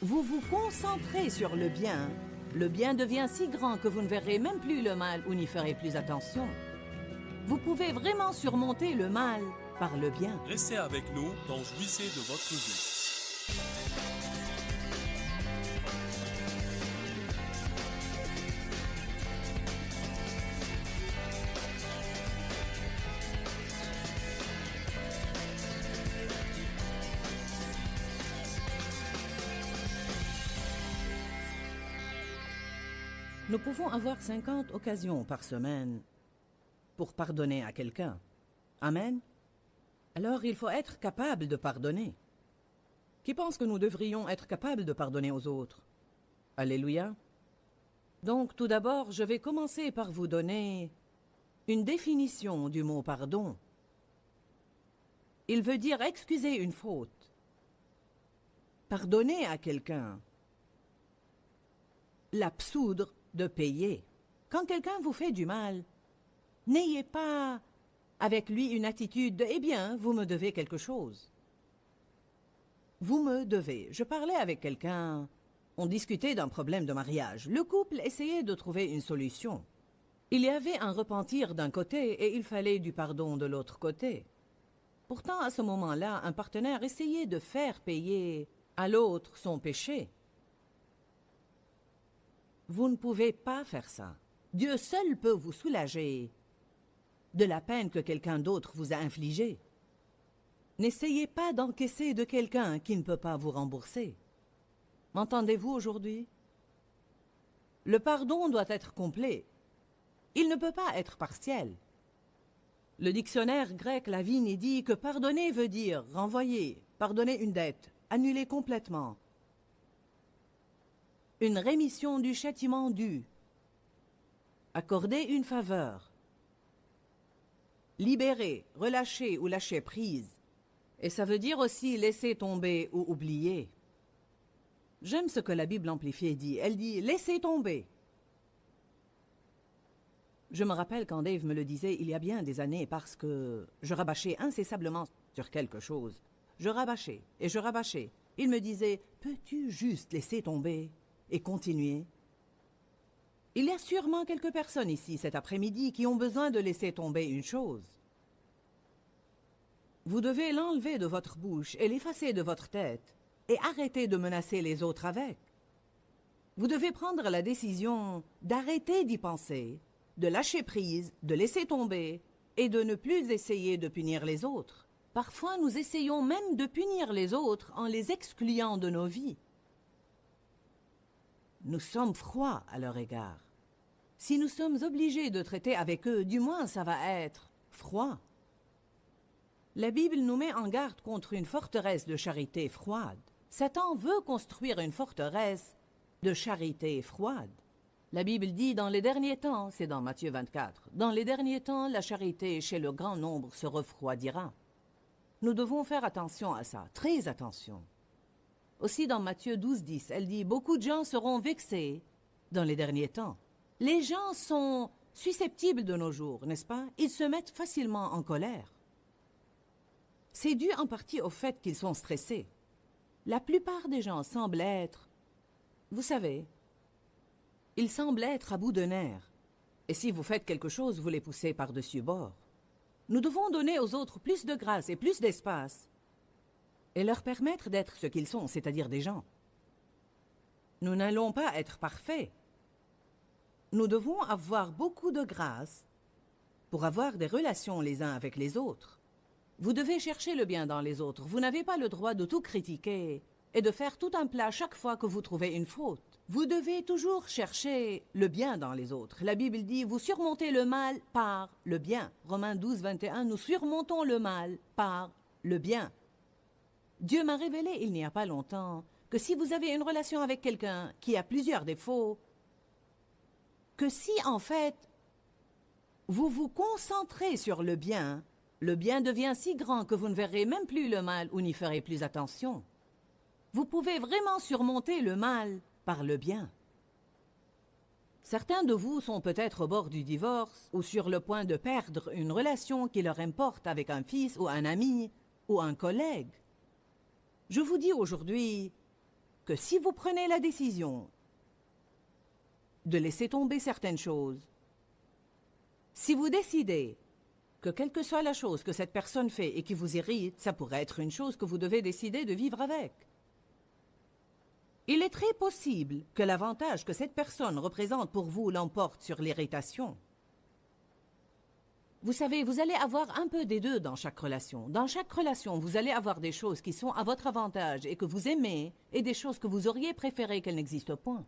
Vous vous concentrez sur le bien devient si grand que vous ne verrez même plus le mal ou n'y ferez plus attention. Vous pouvez vraiment surmonter le mal par le bien. Restez avec nous dans Jouissez de votre vie. Nous pouvons avoir 50 occasions par semaine pour pardonner à quelqu'un. Amen. Alors il faut être capable de pardonner. Qui pense que nous devrions être capables de pardonner aux autres? Alléluia. Donc tout d'abord, je vais commencer par vous donner une définition du mot pardon. Il veut dire excuser une faute. Pardonner à quelqu'un. L'absoudre de payer. Quand quelqu'un vous fait du mal, n'ayez pas avec lui une attitude de « Eh bien, vous me devez quelque chose ». Vous me devez. Je parlais avec quelqu'un, on discutait d'un problème de mariage. Le couple essayait de trouver une solution. Il y avait un repentir d'un côté et il fallait du pardon de l'autre côté. Pourtant, à ce moment-là, un partenaire essayait de faire payer à l'autre son péché. Vous ne pouvez pas faire ça. Dieu seul peut vous soulager de la peine que quelqu'un d'autre vous a infligée. N'essayez pas d'encaisser de quelqu'un qui ne peut pas vous rembourser. M'entendez-vous aujourd'hui? Le pardon doit être complet. Il ne peut pas être partiel. Le dictionnaire grec Lavigne dit que pardonner veut dire renvoyer, pardonner une dette, annuler complètement. Une rémission du châtiment dû, accorder une faveur, libérer, relâcher ou lâcher prise. Et ça veut dire aussi laisser tomber ou oublier. J'aime ce que la Bible amplifiée dit. Elle dit « laisser tomber ». Je me rappelle quand Dave me le disait il y a bien des années parce que je rabâchais incessablement sur quelque chose. Je rabâchais et je rabâchais. Il me disait « peux-tu juste laisser tomber ?» et continuer. Il y a sûrement quelques personnes ici cet après-midi qui ont besoin de laisser tomber une chose. Vous devez l'enlever de votre bouche et l'effacer de votre tête et arrêter de menacer les autres avec. Vous devez prendre la décision d'arrêter d'y penser, de lâcher prise, de laisser tomber et de ne plus essayer de punir les autres. Parfois, nous essayons même de punir les autres en les excluant de nos vies. Nous sommes froids à leur égard. Si nous sommes obligés de traiter avec eux, du moins ça va être froid. La Bible nous met en garde contre une forteresse de charité froide. Satan veut construire une forteresse de charité froide. La Bible dit dans les derniers temps, c'est dans Matthieu 24, dans les derniers temps, la charité chez le grand nombre se refroidira. Nous devons faire attention à ça, très attention. Aussi dans Matthieu 12, 10, elle dit « Beaucoup de gens seront vexés dans les derniers temps ». Les gens sont susceptibles de nos jours, n'est-ce pas? Ils se mettent facilement en colère. C'est dû en partie au fait qu'ils sont stressés. La plupart des gens semblent être, vous savez, ils semblent être à bout de nerfs. Et si vous faites quelque chose, vous les poussez par-dessus bord. Nous devons donner aux autres plus de grâce et plus d'espace et leur permettre d'être ce qu'ils sont, c'est-à-dire des gens. Nous n'allons pas être parfaits. Nous devons avoir beaucoup de grâce pour avoir des relations les uns avec les autres. Vous devez chercher le bien dans les autres. Vous n'avez pas le droit de tout critiquer et de faire tout un plat chaque fois que vous trouvez une faute. Vous devez toujours chercher le bien dans les autres. La Bible dit « Vous surmontez le mal par le bien ». Romains 12, 21, nous surmontons le mal par le bien. Dieu m'a révélé il n'y a pas longtemps que si vous avez une relation avec quelqu'un qui a plusieurs défauts, que si en fait vous vous concentrez sur le bien devient si grand que vous ne verrez même plus le mal ou n'y ferez plus attention. Vous pouvez vraiment surmonter le mal par le bien. Certains de vous sont peut-être au bord du divorce ou sur le point de perdre une relation qui leur importe avec un fils ou un ami ou un collègue. Je vous dis aujourd'hui, que si vous prenez la décision de laisser tomber certaines choses, si vous décidez que quelle que soit la chose que cette personne fait et qui vous irrite, ça pourrait être une chose que vous devez décider de vivre avec. Il est très possible que l'avantage que cette personne représente pour vous l'emporte sur l'irritation. Vous savez, vous allez avoir un peu des deux dans chaque relation. Dans chaque relation, vous allez avoir des choses qui sont à votre avantage et que vous aimez, et des choses que vous auriez préféré qu'elles n'existent point.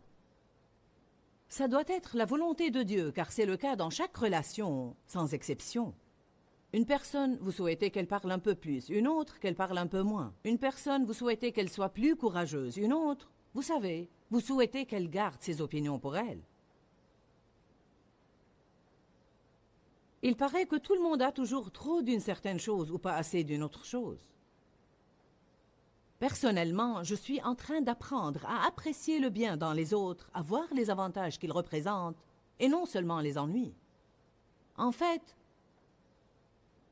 Ça doit être la volonté de Dieu, car c'est le cas dans chaque relation, sans exception. Une personne, vous souhaitez qu'elle parle un peu plus, une autre, qu'elle parle un peu moins. Une personne, vous souhaitez qu'elle soit plus courageuse, une autre, vous savez, vous souhaitez qu'elle garde ses opinions pour elle. Il paraît que tout le monde a toujours trop d'une certaine chose ou pas assez d'une autre chose. Personnellement, je suis en train d'apprendre à apprécier le bien dans les autres, à voir les avantages qu'ils représentent, et non seulement les ennuis. En fait,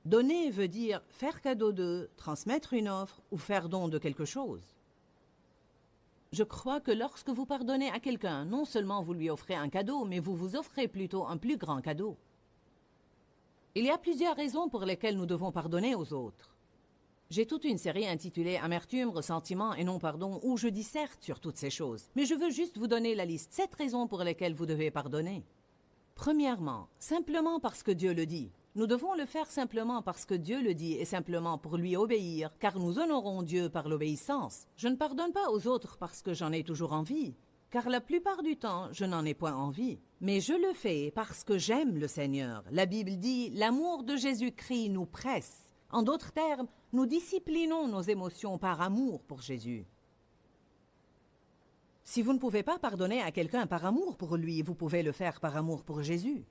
donner veut dire faire cadeau de, transmettre une offre ou faire don de quelque chose. Je crois que lorsque vous pardonnez à quelqu'un, non seulement vous lui offrez un cadeau, mais vous vous offrez plutôt un plus grand cadeau. Il y a plusieurs raisons pour lesquelles nous devons pardonner aux autres. J'ai toute une série intitulée « Amertume, ressentiment et non-pardon » où je disserte sur toutes ces choses. Mais je veux juste vous donner la liste 7 raisons pour lesquelles vous devez pardonner. Premièrement, simplement parce que Dieu le dit. Nous devons le faire simplement parce que Dieu le dit et simplement pour lui obéir, car nous honorons Dieu par l'obéissance. Je ne pardonne pas aux autres parce que j'en ai toujours envie, car la plupart du temps, je n'en ai point envie. Mais je le fais parce que j'aime le Seigneur. La Bible dit « L'amour de Jésus-Christ nous presse ». En d'autres termes, nous disciplinons nos émotions par amour pour Jésus. Si vous ne pouvez pas pardonner à quelqu'un par amour pour lui, vous pouvez le faire par amour pour Jésus.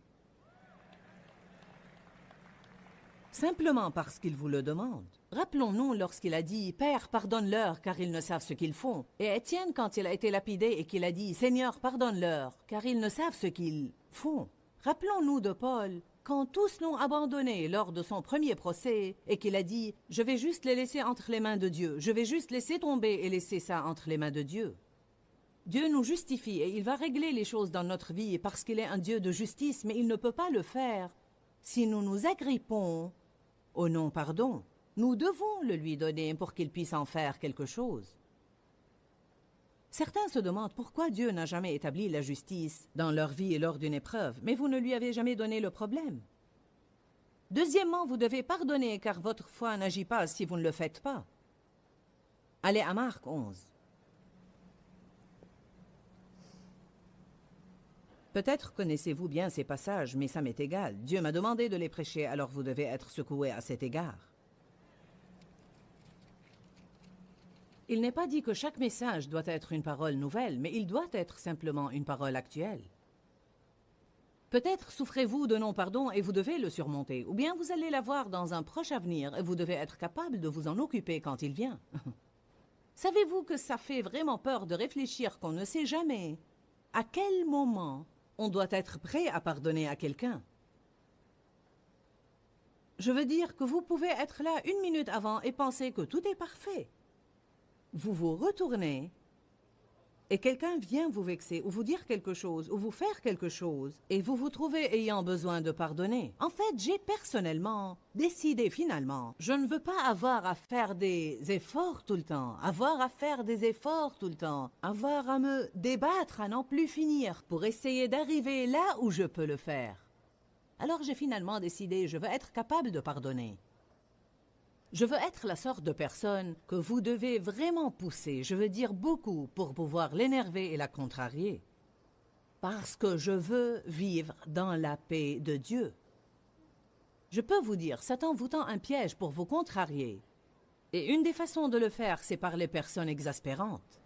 Simplement parce qu'il vous le demande. Rappelons-nous lorsqu'il a dit « Père, pardonne-leur, car ils ne savent ce qu'ils font ». Et Étienne, quand il a été lapidé et qu'il a dit « Seigneur, pardonne-leur, car ils ne savent ce qu'ils font ». Rappelons-nous de Paul, quand tous l'ont abandonné lors de son premier procès et qu'il a dit « Je vais juste les laisser entre les mains de Dieu, je vais juste laisser tomber et laisser ça entre les mains de Dieu ». Dieu nous justifie et il va régler les choses dans notre vie parce qu'il est un Dieu de justice, mais il ne peut pas le faire si nous nous agrippons au non-pardon. Nous devons le lui donner pour qu'il puisse en faire quelque chose. Certains se demandent pourquoi Dieu n'a jamais établi la justice dans leur vie et lors d'une épreuve, mais vous ne lui avez jamais donné le problème. Deuxièmement, vous devez pardonner car votre foi n'agit pas si vous ne le faites pas. Allez à Marc 11. Peut-être connaissez-vous bien ces passages, mais ça m'est égal. Dieu m'a demandé de les prêcher, alors vous devez être secoué à cet égard. Il n'est pas dit que chaque message doit être une parole nouvelle, mais il doit être simplement une parole actuelle. Peut-être souffrez-vous de non-pardon et vous devez le surmonter, ou bien vous allez l'avoir dans un proche avenir et vous devez être capable de vous en occuper quand il vient. Savez-vous que ça fait vraiment peur de réfléchir qu'on ne sait jamais à quel moment on doit être prêt à pardonner à quelqu'un? Je veux dire que vous pouvez être là 1 minute avant et penser que tout est parfait. Vous vous retournez et quelqu'un vient vous vexer ou vous dire quelque chose ou vous faire quelque chose et vous vous trouvez ayant besoin de pardonner. En fait, j'ai personnellement décidé finalement, je ne veux pas avoir à faire des efforts tout le temps, avoir à me débattre à n'en plus finir pour essayer d'arriver là où je peux le faire. Alors j'ai finalement décidé, je veux être capable de pardonner. Je veux être la sorte de personne que vous devez vraiment pousser, je veux dire beaucoup, pour pouvoir l'énerver et la contrarier. Parce que je veux vivre dans la paix de Dieu. Je peux vous dire, Satan vous tend un piège pour vous contrarier. Et une des façons de le faire, c'est par les personnes exaspérantes.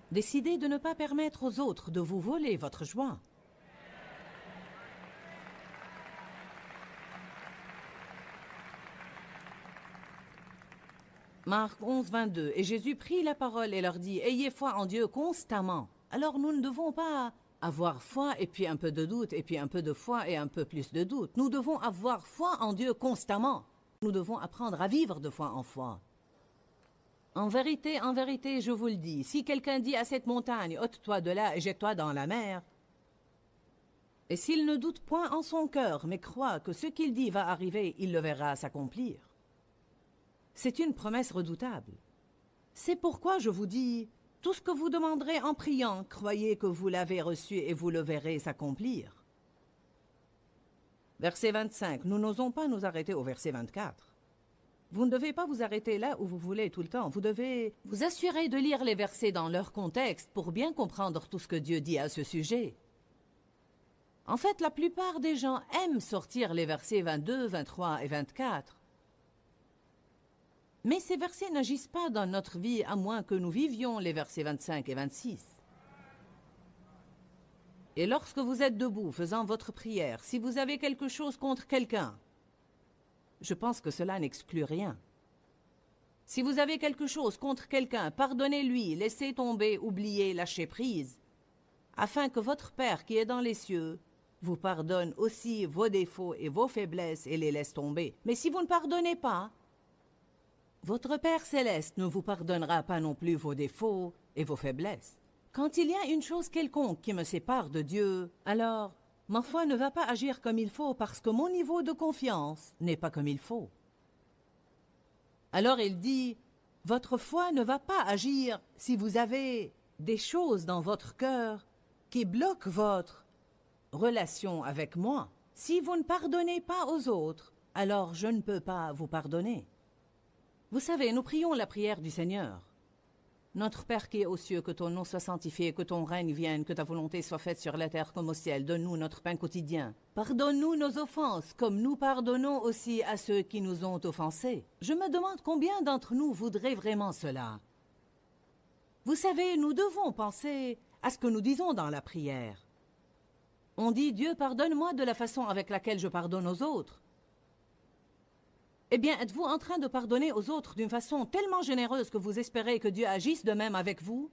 Décidez de ne pas permettre aux autres de vous voler votre joie. Marc 11, 22. Et Jésus prit la parole et leur dit « Ayez foi en Dieu constamment ». Alors nous ne devons pas avoir foi et puis un peu de doute et puis un peu de foi et un peu plus de doute. Nous devons avoir foi en Dieu constamment. Nous devons apprendre à vivre de foi en foi. En vérité, je vous le dis, si quelqu'un dit à cette montagne, ôte-toi de là et jette-toi dans la mer, et s'il ne doute point en son cœur, mais croit que ce qu'il dit va arriver, il le verra s'accomplir. C'est une promesse redoutable. C'est pourquoi je vous dis, tout ce que vous demanderez en priant, croyez que vous l'avez reçu et vous le verrez s'accomplir. Verset 25, nous n'osons pas nous arrêter au verset 24. Vous ne devez pas vous arrêter là où vous voulez tout le temps. Vous devez vous assurer de lire les versets dans leur contexte pour bien comprendre tout ce que Dieu dit à ce sujet. En fait, la plupart des gens aiment sortir les versets 22, 23 et 24. Mais ces versets n'agissent pas dans notre vie à moins que nous vivions les versets 25 et 26. Et lorsque vous êtes debout faisant votre prière, si vous avez quelque chose contre quelqu'un, je pense que cela n'exclut rien. Si vous avez quelque chose contre quelqu'un, pardonnez-lui, laissez tomber, oubliez, lâchez prise, afin que votre Père qui est dans les cieux vous pardonne aussi vos défauts et vos faiblesses et les laisse tomber. Mais si vous ne pardonnez pas, votre Père céleste ne vous pardonnera pas non plus vos défauts et vos faiblesses. Quand il y a une chose quelconque qui me sépare de Dieu, alors ma foi ne va pas agir comme il faut parce que mon niveau de confiance n'est pas comme il faut. Alors il dit, votre foi ne va pas agir si vous avez des choses dans votre cœur qui bloquent votre relation avec moi. Si vous ne pardonnez pas aux autres, alors je ne peux pas vous pardonner. Vous savez, nous prions la prière du Seigneur. Notre Père qui est aux cieux, que ton nom soit sanctifié, que ton règne vienne, que ta volonté soit faite sur la terre comme au ciel. Donne-nous notre pain quotidien. Pardonne-nous nos offenses, comme nous pardonnons aussi à ceux qui nous ont offensés. Je me demande combien d'entre nous voudraient vraiment cela. Vous savez, nous devons penser à ce que nous disons dans la prière. On dit « Dieu, pardonne-moi de la façon avec laquelle je pardonne aux autres ». Eh bien, êtes-vous en train de pardonner aux autres d'une façon tellement généreuse que vous espérez que Dieu agisse de même avec vous?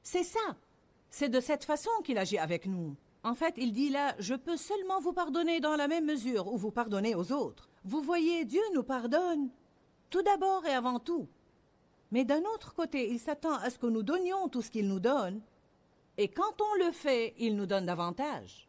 C'est ça. C'est de cette façon qu'il agit avec nous. En fait, il dit là, je peux seulement vous pardonner dans la même mesure où vous pardonnez aux autres. Vous voyez, Dieu nous pardonne, tout d'abord et avant tout. Mais d'un autre côté, il s'attend à ce que nous donnions tout ce qu'il nous donne. Et quand on le fait, il nous donne davantage.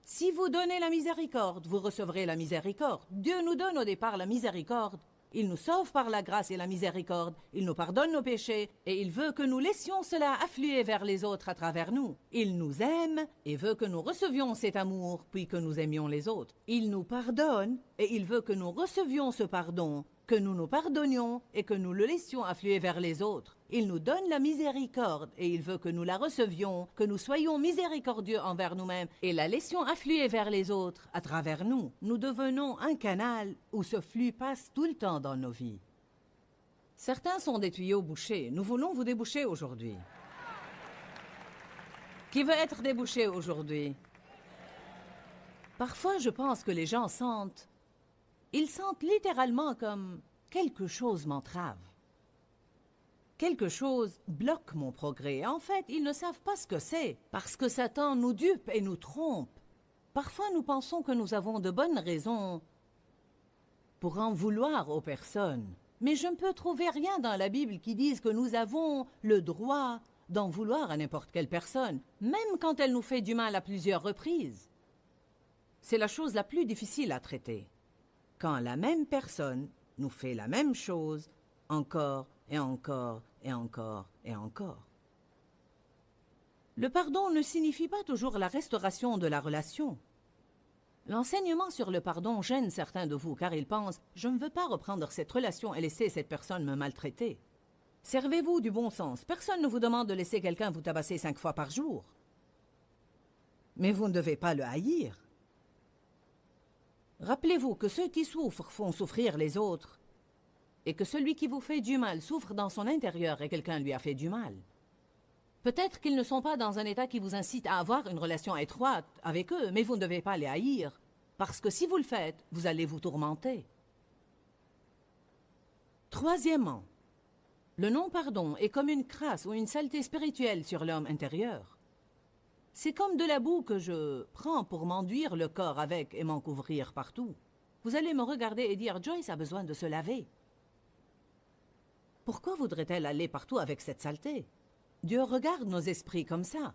Si vous donnez la miséricorde, vous recevrez la miséricorde. Dieu nous donne au départ la miséricorde. Il nous sauve par la grâce et la miséricorde. Il nous pardonne nos péchés et il veut que nous laissions cela affluer vers les autres à travers nous. Il nous aime et veut que nous recevions cet amour puis que nous aimions les autres. Il nous pardonne et il veut que nous recevions ce pardon, que nous nous pardonnions et que nous le laissions affluer vers les autres. Il nous donne la miséricorde et il veut que nous la recevions, que nous soyons miséricordieux envers nous-mêmes et la laissions affluer vers les autres à travers nous. Nous devenons un canal où ce flux passe tout le temps dans nos vies. Certains sont des tuyaux bouchés. Nous voulons vous déboucher aujourd'hui. Qui veut être débouché aujourd'hui? Parfois, je pense que les gens sentent... Ils sentent littéralement comme quelque chose m'entrave. Quelque chose bloque mon progrès. En fait, ils ne savent pas ce que c'est, parce que Satan nous dupe et nous trompe. Parfois, nous pensons que nous avons de bonnes raisons pour en vouloir aux personnes. Mais je ne peux trouver rien dans la Bible qui dise que nous avons le droit d'en vouloir à n'importe quelle personne, même quand elle nous fait du mal à plusieurs reprises. C'est la chose la plus difficile à traiter. Quand la même personne nous fait la même chose encore et encore et encore et encore. Le pardon ne signifie pas toujours la restauration de la relation. L'enseignement sur le pardon gêne certains de vous car ils pensent « Je ne veux pas reprendre cette relation et laisser cette personne me maltraiter ». Servez-vous du bon sens. Personne ne vous demande de laisser quelqu'un vous tabasser 5 fois par jour. Mais vous ne devez pas le haïr. Rappelez-vous que ceux qui souffrent font souffrir les autres et que celui qui vous fait du mal souffre dans son intérieur et quelqu'un lui a fait du mal. Peut-être qu'ils ne sont pas dans un état qui vous incite à avoir une relation étroite avec eux, mais vous ne devez pas les haïr, parce que si vous le faites, vous allez vous tourmenter. Troisièmement, le non-pardon est comme une crasse ou une saleté spirituelle sur l'homme intérieur. C'est comme de la boue que je prends pour m'enduire le corps avec et m'en couvrir partout. Vous allez me regarder et dire « Joyce a besoin de se laver ». Pourquoi voudrait-elle aller partout avec cette saleté? Dieu regarde nos esprits comme ça.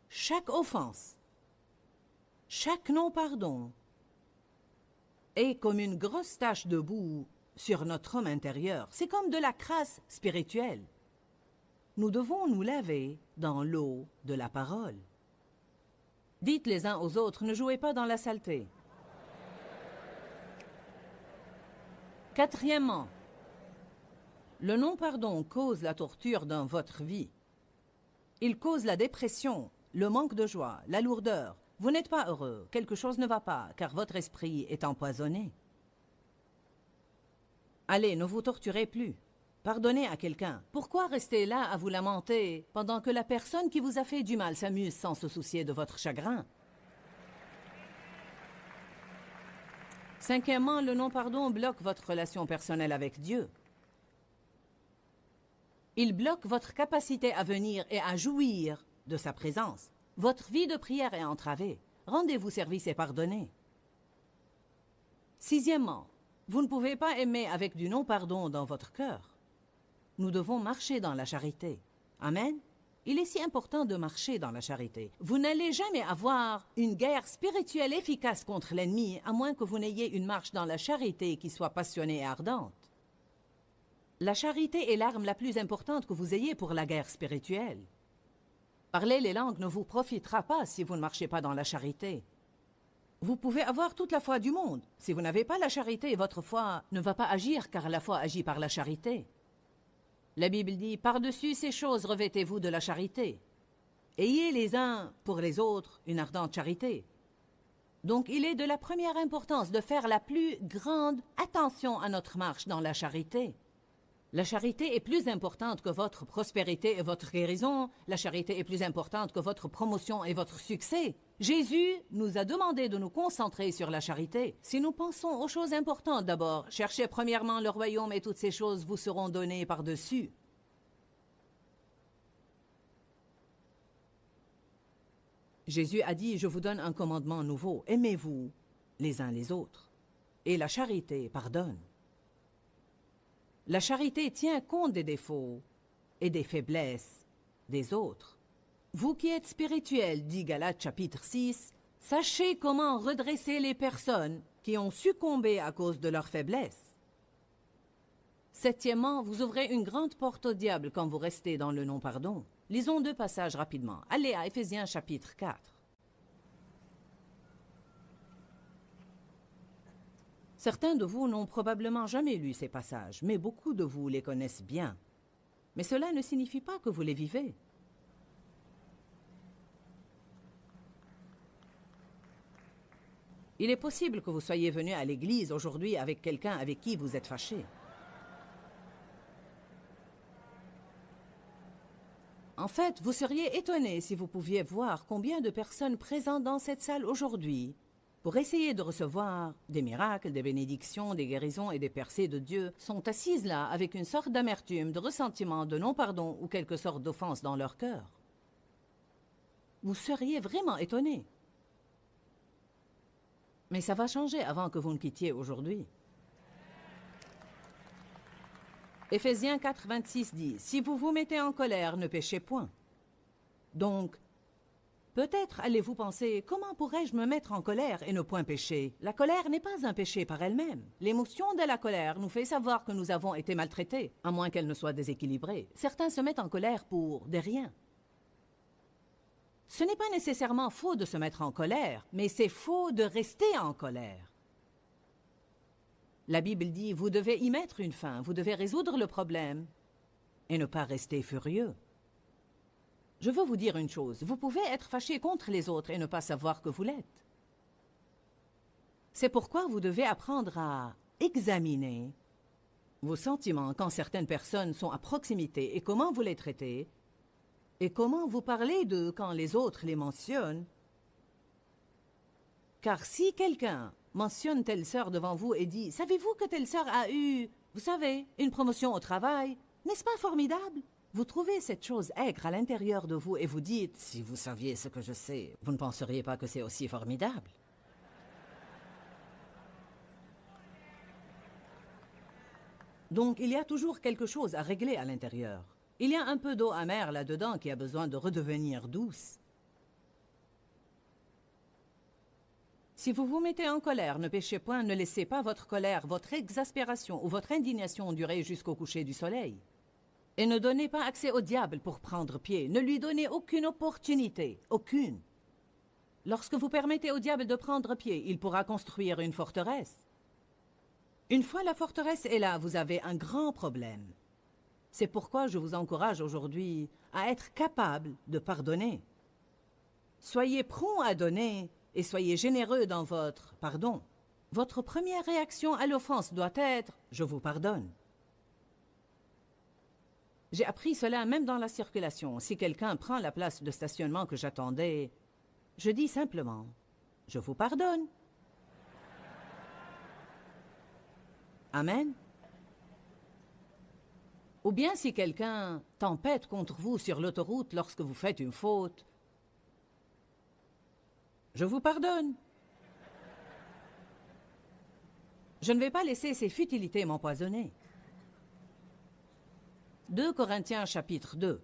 Chaque offense, chaque non-pardon est comme une grosse tache de boue sur notre homme intérieur. C'est comme de la crasse spirituelle. Nous devons nous laver dans l'eau de la parole. Dites les uns aux autres, ne jouez pas dans la saleté. Quatrièmement, le non-pardon cause la torture dans votre vie. Il cause la dépression, le manque de joie, la lourdeur. Vous n'êtes pas heureux, quelque chose ne va pas, car votre esprit est empoisonné. Allez, ne vous torturez plus. Pardonnez à quelqu'un. Pourquoi rester là à vous lamenter pendant que la personne qui vous a fait du mal s'amuse sans se soucier de votre chagrin? Cinquièmement, le non-pardon bloque votre relation personnelle avec Dieu. Il bloque votre capacité à venir et à jouir de sa présence. Votre vie de prière est entravée. Rendez-vous service et pardonnez. Sixièmement, vous ne pouvez pas aimer avec du non-pardon dans votre cœur. Nous devons marcher dans la charité. Amen. Il est si important de marcher dans la charité. Vous n'allez jamais avoir une guerre spirituelle efficace contre l'ennemi, à moins que vous n'ayez une marche dans la charité qui soit passionnée et ardente. La charité est l'arme la plus importante que vous ayez pour la guerre spirituelle. Parler les langues ne vous profitera pas si vous ne marchez pas dans la charité. Vous pouvez avoir toute la foi du monde. Si vous n'avez pas la charité, votre foi ne va pas agir, car la foi agit par la charité. La Bible dit, par-dessus ces choses, revêtez-vous de la charité. Ayez les uns pour les autres une ardente charité. Donc il est de la première importance de faire la plus grande attention à notre marche dans la charité. La charité est plus importante que votre prospérité et votre guérison. La charité est plus importante que votre promotion et votre succès. Jésus nous a demandé de nous concentrer sur la charité. Si nous pensons aux choses importantes d'abord, cherchez premièrement le royaume et toutes ces choses vous seront données par-dessus. Jésus a dit, je vous donne un commandement nouveau, aimez-vous les uns les autres. Et la charité pardonne. La charité tient compte des défauts et des faiblesses des autres. Vous qui êtes spirituels, dit Galates chapitre 6, sachez comment redresser les personnes qui ont succombé à cause de leurs faiblesses. Septièmement, vous ouvrez une grande porte au diable quand vous restez dans le non-pardon. Lisons 2 passages rapidement. Allez à Éphésiens chapitre 4. Certains de vous n'ont probablement jamais lu ces passages, mais beaucoup de vous les connaissent bien. Mais cela ne signifie pas que vous les vivez. Il est possible que vous soyez venu à l'église aujourd'hui avec quelqu'un avec qui vous êtes fâché. En fait, vous seriez étonné si vous pouviez voir combien de personnes présentes dans cette salle aujourd'hui pour essayer de recevoir des miracles, des bénédictions, des guérisons et des percées de Dieu, sont assises là avec une sorte d'amertume, de ressentiment, de non-pardon ou quelque sorte d'offense dans leur cœur. Vous seriez vraiment étonné. Mais ça va changer avant que vous ne quittiez aujourd'hui. Éphésiens 4, 26 dit, « Si vous vous mettez en colère, ne péchez point. » Donc, peut-être allez-vous penser, comment pourrais-je me mettre en colère et ne point pécher? La colère n'est pas un péché par elle-même. L'émotion de la colère nous fait savoir que nous avons été maltraités, à moins qu'elle ne soit déséquilibrée. Certains se mettent en colère pour des riens. Ce n'est pas nécessairement faux de se mettre en colère, mais c'est faux de rester en colère. La Bible dit, vous devez y mettre une fin, vous devez résoudre le problème et ne pas rester furieux. Je veux vous dire une chose, vous pouvez être fâché contre les autres et ne pas savoir que vous l'êtes. C'est pourquoi vous devez apprendre à examiner vos sentiments quand certaines personnes sont à proximité et comment vous les traitez et comment vous parlez d'eux quand les autres les mentionnent. Car si quelqu'un mentionne telle sœur devant vous et dit « Savez-vous que telle sœur a eu, vous savez, une promotion au travail? N'est-ce pas formidable ?» Vous trouvez cette chose aigre à l'intérieur de vous et vous dites « Si vous saviez ce que je sais, vous ne penseriez pas que c'est aussi formidable. » Donc il y a toujours quelque chose à régler à l'intérieur. Il y a un peu d'eau amère là-dedans qui a besoin de redevenir douce. Si vous vous mettez en colère, ne péchez point, ne laissez pas votre colère, votre exaspération ou votre indignation durer jusqu'au coucher du soleil. Et ne donnez pas accès au diable pour prendre pied. Ne lui donnez aucune opportunité, aucune. Lorsque vous permettez au diable de prendre pied, il pourra construire une forteresse. Une fois la forteresse est là, vous avez un grand problème. C'est pourquoi je vous encourage aujourd'hui à être capable de pardonner. Soyez prompt à donner et soyez généreux dans votre pardon. Votre première réaction à l'offense doit être « je vous pardonne ». J'ai appris cela même dans la circulation. Si quelqu'un prend la place de stationnement que j'attendais, je dis simplement « je vous pardonne ». Amen. Ou bien si quelqu'un tempête contre vous sur l'autoroute lorsque vous faites une faute, je vous pardonne. Je ne vais pas laisser ces futilités m'empoisonner. 2 Corinthiens chapitre 2.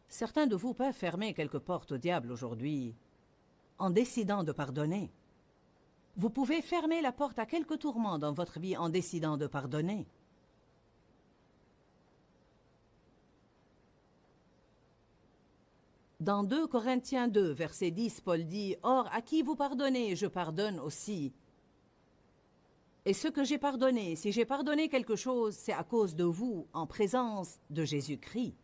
Certains de vous peuvent fermer quelques portes au diable aujourd'hui en décidant de pardonner. Vous pouvez fermer la porte à quelques tourments dans votre vie en décidant de pardonner. Dans 2 Corinthiens 2, verset 10, Paul dit « Or, à qui vous pardonnez, je pardonne aussi. Et ce que j'ai pardonné, si j'ai pardonné quelque chose, c'est à cause de vous, en présence de Jésus-Christ. »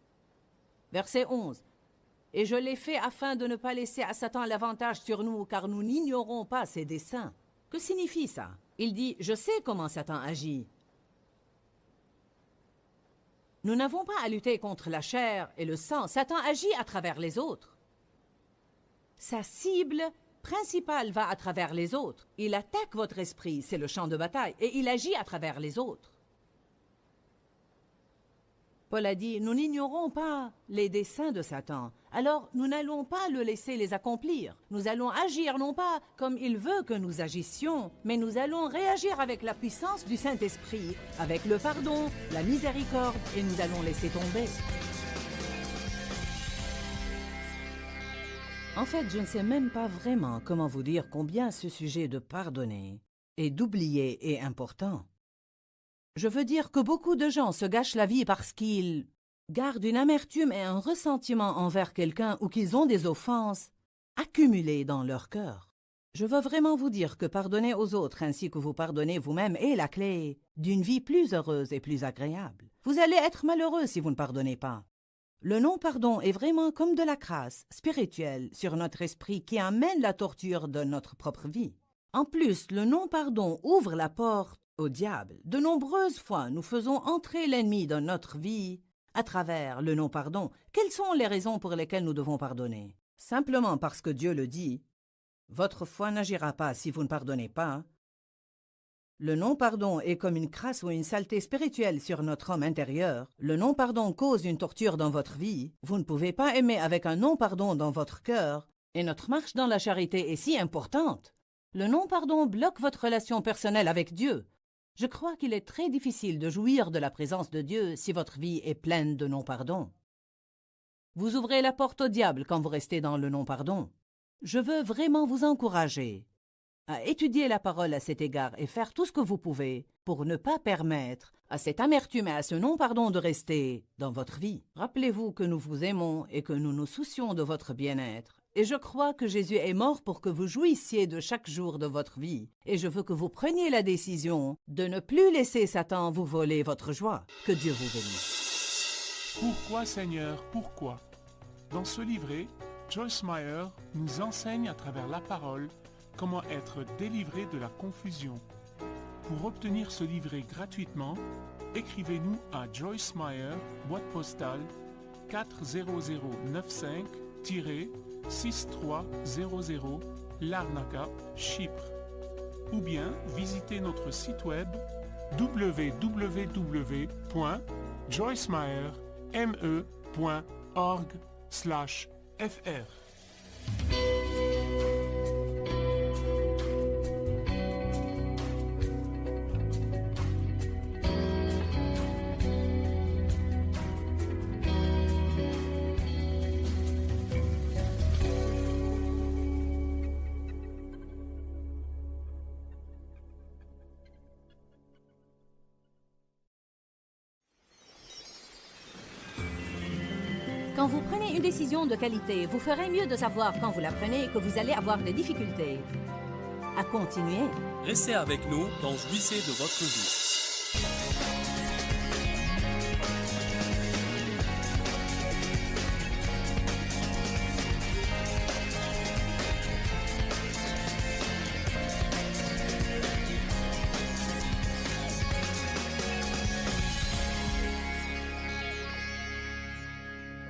Verset 11. « Et je l'ai fait afin de ne pas laisser à Satan l'avantage sur nous, car nous n'ignorons pas ses desseins. » Que signifie ça? Il dit « Je sais comment Satan agit. » Nous n'avons pas à lutter contre la chair et le sang. Satan agit à travers les autres. Sa cible principale va à travers les autres. Il attaque votre esprit, c'est le champ de bataille, et il agit à travers les autres. Paul a dit, nous n'ignorons pas les desseins de Satan, alors nous n'allons pas le laisser les accomplir. Nous allons agir non pas comme il veut que nous agissions, mais nous allons réagir avec la puissance du Saint-Esprit, avec le pardon, la miséricorde, et nous allons laisser tomber. En fait, je ne sais même pas vraiment comment vous dire combien ce sujet de pardonner et d'oublier est important. Je veux dire que beaucoup de gens se gâchent la vie parce qu'ils gardent une amertume et un ressentiment envers quelqu'un ou qu'ils ont des offenses accumulées dans leur cœur. Je veux vraiment vous dire que pardonner aux autres ainsi que vous pardonnez vous-même est la clé d'une vie plus heureuse et plus agréable. Vous allez être malheureux si vous ne pardonnez pas. Le non-pardon est vraiment comme de la crasse spirituelle sur notre esprit qui amène la torture de notre propre vie. En plus, le non-pardon ouvre la porte au diable. De nombreuses fois, nous faisons entrer l'ennemi dans notre vie à travers le non-pardon. Quelles sont les raisons pour lesquelles nous devons pardonner? Simplement parce que Dieu le dit. Votre foi n'agira pas si vous ne pardonnez pas. Le non-pardon est comme une crasse ou une saleté spirituelle sur notre homme intérieur. Le non-pardon cause une torture dans votre vie. Vous ne pouvez pas aimer avec un non-pardon dans votre cœur. Et notre marche dans la charité est si importante. Le non-pardon bloque votre relation personnelle avec Dieu. Je crois qu'il est très difficile de jouir de la présence de Dieu si votre vie est pleine de non-pardon. Vous ouvrez la porte au diable quand vous restez dans le non-pardon. Je veux vraiment vous encourager à étudier la parole à cet égard et faire tout ce que vous pouvez pour ne pas permettre à cette amertume et à ce non-pardon de rester dans votre vie. Rappelez-vous que nous vous aimons et que nous nous soucions de votre bien-être. Et je crois que Jésus est mort pour que vous jouissiez de chaque jour de votre vie. Et je veux que vous preniez la décision de ne plus laisser Satan vous voler votre joie. Que Dieu vous bénisse. Pourquoi, Seigneur, pourquoi? Dans ce livret, Joyce Meyer nous enseigne à travers la parole comment être délivré de la confusion. Pour obtenir ce livret gratuitement, écrivez-nous à Joyce Meyer, boîte postale 40095-6300 Larnaca, Chypre. Ou bien visitez notre site web www.joycemeyer.org/fr. Quand vous prenez une décision de qualité, vous ferez mieux de savoir quand vous la prenez que vous allez avoir des difficultés à continuer. Restez avec nous dans Jouissez de votre vie.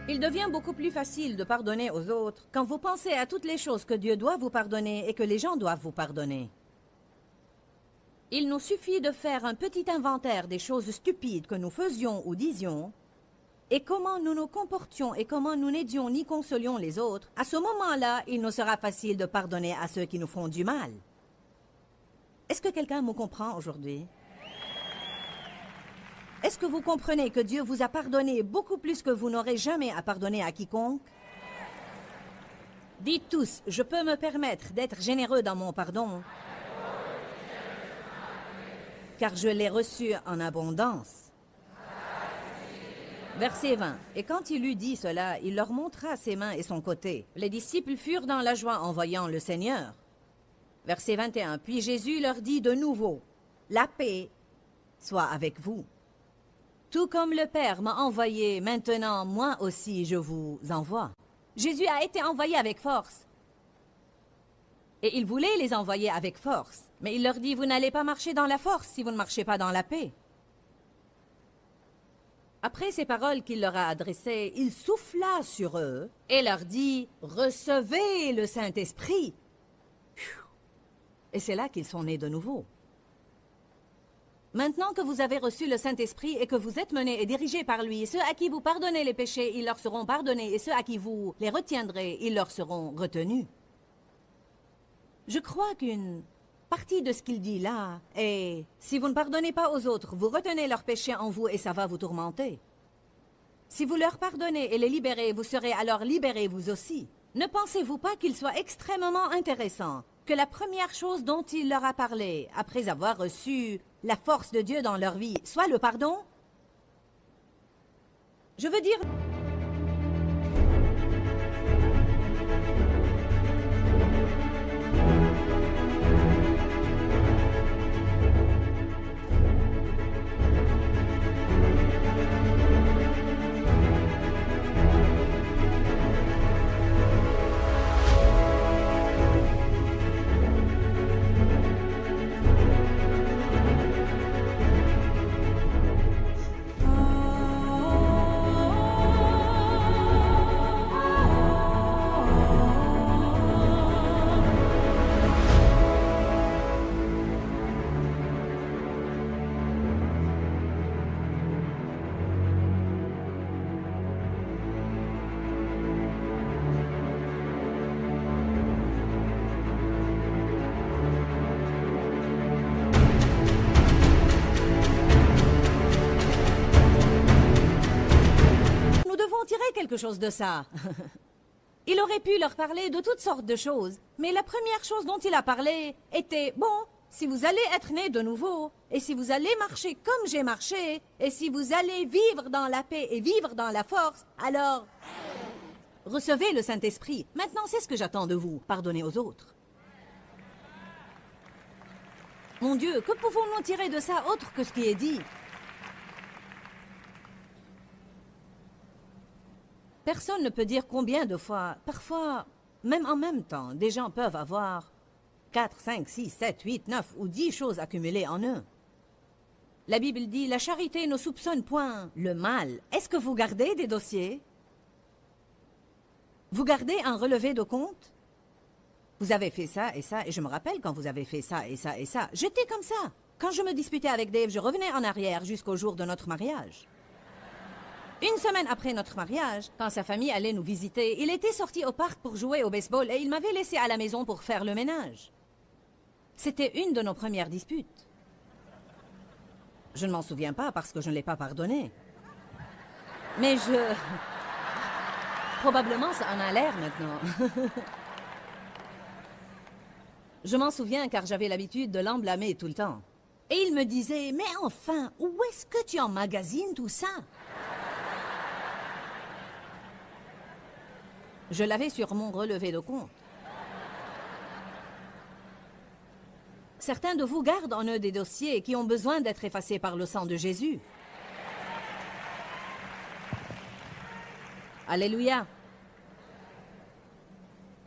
Il devient beaucoup plus facile de pardonner aux autres quand vous pensez à toutes les choses que Dieu doit vous pardonner et que les gens doivent vous pardonner. Il nous suffit de faire un petit inventaire des choses stupides que nous faisions ou disions et comment nous nous comportions et comment nous n'aidions ni consolions les autres. À ce moment-là, il nous sera facile de pardonner à ceux qui nous font du mal. Est-ce que quelqu'un me comprend aujourd'hui? Est-ce que vous comprenez que Dieu vous a pardonné beaucoup plus que vous n'aurez jamais à pardonner à quiconque? Dites tous, je peux me permettre d'être généreux dans mon pardon, car je l'ai reçu en abondance. Verset 20. Et quand il eut dit cela, il leur montra ses mains et son côté. Les disciples furent dans la joie en voyant le Seigneur. Verset 21. Puis Jésus leur dit de nouveau, la paix soit avec vous. Tout comme le Père m'a envoyé, maintenant, moi aussi, je vous envoie. Jésus a été envoyé avec force. Et il voulait les envoyer avec force. Mais il leur dit, vous n'allez pas marcher dans la force si vous ne marchez pas dans la paix. Après ces paroles qu'il leur a adressées, il souffla sur eux et leur dit, recevez le Saint-Esprit. Et c'est là qu'ils sont nés de nouveau. Maintenant que vous avez reçu le Saint-Esprit et que vous êtes menés et dirigés par lui, ceux à qui vous pardonnez les péchés, ils leur seront pardonnés, et ceux à qui vous les retiendrez, ils leur seront retenus. Je crois qu'une partie de ce qu'il dit là est, si vous ne pardonnez pas aux autres, vous retenez leurs péchés en vous et ça va vous tourmenter. Si vous leur pardonnez et les libérez, vous serez alors libérés vous aussi. Ne pensez-vous pas qu'il soit extrêmement intéressant que la première chose dont il leur a parlé, après avoir reçu la force de Dieu dans leur vie, soit le pardon? Je veux dire... quelque chose de ça. Il aurait pu leur parler de toutes sortes de choses, mais la première chose dont il a parlé était, bon, si vous allez être nés de nouveau, et si vous allez marcher comme j'ai marché, et si vous allez vivre dans la paix et vivre dans la force, alors recevez le Saint-Esprit. Maintenant, c'est ce que j'attends de vous, pardonnez aux autres. Mon Dieu, que pouvons-nous tirer de ça autre que ce qui est dit? Personne ne peut dire combien de fois, parfois, même en même temps, des gens peuvent avoir 4, 5, 6, 7, 8, 9 ou 10 choses accumulées en eux. La Bible dit, la charité ne soupçonne point le mal. Est-ce que vous gardez des dossiers? Vous gardez un relevé de compte? Vous avez fait ça, et je me rappelle quand vous avez fait ça, et ça. J'étais comme ça. Quand je me disputais avec Dave, je revenais en arrière jusqu'au jour de notre mariage. Une semaine après notre mariage, quand sa famille allait nous visiter, il était sorti au parc pour jouer au baseball et il m'avait laissé à la maison pour faire le ménage. C'était une de nos premières disputes. Je ne m'en souviens pas parce que je ne l'ai pas pardonné. Mais probablement ça en a l'air maintenant. Je m'en souviens car j'avais l'habitude de l'en blâmer tout le temps. Et il me disait, mais enfin, où est-ce que tu emmagasines tout ça? Je l'avais sur mon relevé de compte. Certains de vous gardent en eux des dossiers qui ont besoin d'être effacés par le sang de Jésus. Alléluia.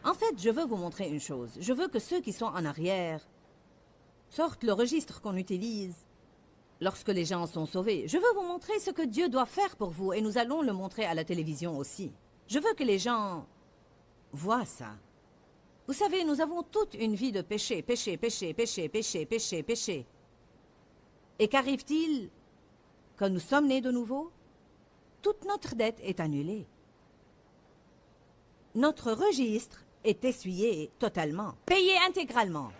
En fait, je veux vous montrer une chose. Je veux que ceux qui sont en arrière sortent le registre qu'on utilise lorsque les gens sont sauvés. Je veux vous montrer ce que Dieu doit faire pour vous et nous allons le montrer à la télévision aussi. Je veux que les gens voient ça. Vous savez, nous avons toute une vie de péché, péché, péché, péché, péché, péché, péché. Et qu'arrive-t-il quand nous sommes nés de nouveau? Toute notre dette est annulée. Notre registre est essuyé totalement, payé intégralement.